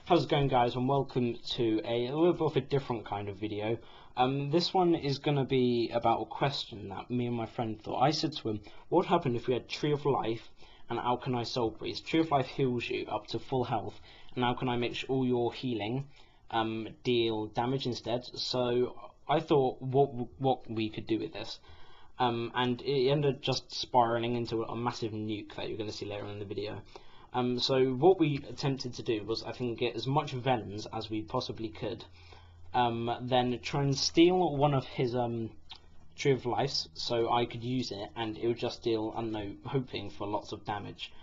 How's it going, guys, and welcome to a little bit of a different kind of video. This one is going to be about a question that me and my friend thought. I said to him, what would happen if we had Tree of Life and Alkanai Soul Priest? Tree of Life heals you up to full health, and Alkanai makes all your healing deal damage instead. So I thought what we could do with this. And it ended up just spiraling into a massive nuke that you're going to see later in the video. So what we attempted to do was, I think, get as much Velens as we possibly could, then try and steal one of his Tree of Lives so I could use it, and it would just deal, I don't know, hoping for lots of damage.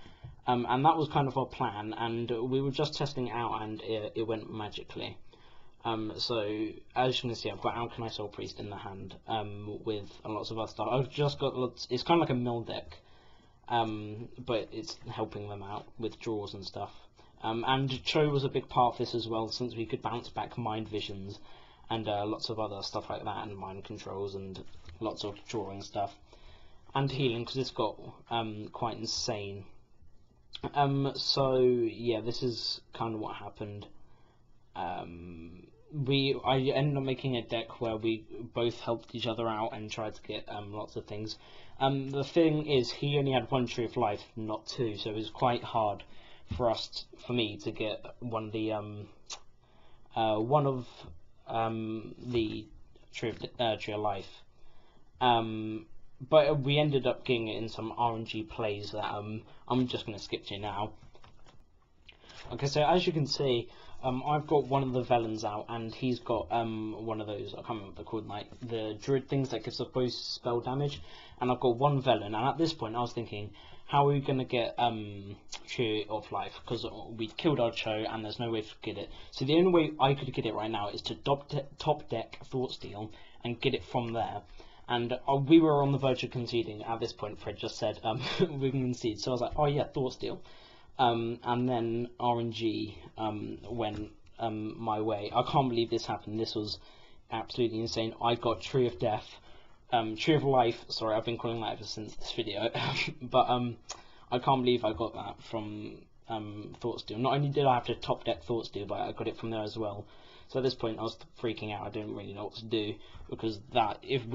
And that was kind of our plan, and we were just testing it out, and it went magically. So as you can see, I've got Alkanai Soul Priest in the hand, with lots of other stuff. I've just got lots. It's kind of like a mill deck. But it's helping them out with draws and stuff. And Cho was a big part of this as well, since we could bounce back mind visions and lots of other stuff like that, and mind controls and lots of drawing stuff and healing, because it's got quite insane. So yeah, this is kind of what happened. I ended up making a deck where we both helped each other out and tried to get lots of things. The thing is, he only had one Tree of Life, not two, so it was quite hard for me to get one of the Tree of Life. But we ended up getting it in some RNG plays that I'm just going to skip to now. Okay, so as you can see, I've got one of the Velens out, and he's got one of those, I can't remember what they're called, like the Druid things that gives us both spell damage, and I've got one Velen, and at this point I was thinking, how are we going to get Tree of Life, because we'd killed our Cho and there's no way to get it. So the only way I could get it right now is to top deck Thoughtsteel and get it from there. And we were on the verge of conceding. At this point, Fred just said, we can concede, so I was like, oh yeah, Thoughtsteel. And then RNG went my way. I can't believe this happened. This was absolutely insane. I got Tree of Death, Tree of Life. Sorry, I've been calling that ever since this video. But I can't believe I got that from Thoughtsteel. Not only did I have to top deck Thoughtsteel, but I got it from there as well. So at this point, I was freaking out. I didn't really know what to do, because that, if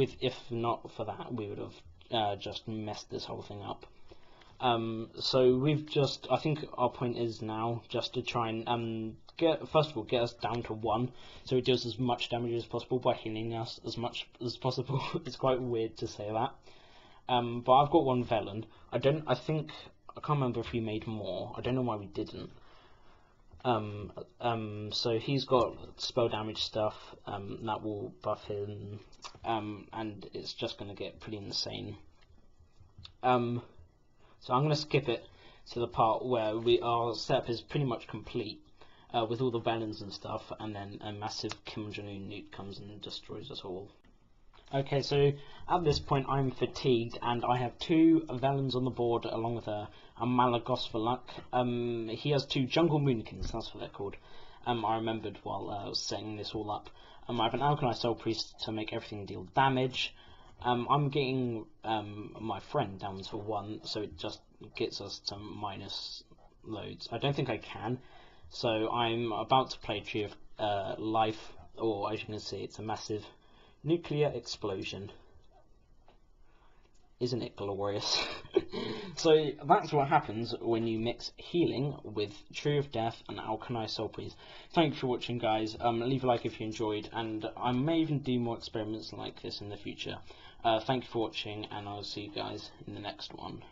not for that, we would have just messed this whole thing up. So we've just, I think our point is now just to try and first of all, get us down to 1, so it deals as much damage as possible by healing us as much as possible. It's quite weird to say that. But I've got one Velen. I can't remember if we made more. I don't know why we didn't. So he's got spell damage stuff, that will buff him, and it's just gonna get pretty insane. So I'm going to skip it to the part where our setup is pretty much complete, with all the Velens and stuff, and then a massive Kim Jong-un nuke comes and destroys us all. Okay, so at this point I'm fatigued, and I have 2 Velens on the board along with a Malagos for luck. He has 2 Jungle Moonkins, that's what they're called. I remembered while I was setting this all up. I have an Alkanai Soul Priest to make everything deal damage. I'm getting my friend down to 1, so it just gets us to minus loads. I don't think I can, so I'm about to play Tree of Life, or as you can see, it's a massive nuclear explosion. Isn't it glorious? So that's what happens when you mix healing with Tree of Death and Alkanai Soul Priest. Thank you for watching, guys. Leave a like if you enjoyed, and I may even do more experiments like this in the future. Thank you for watching, and I'll see you guys in the next one.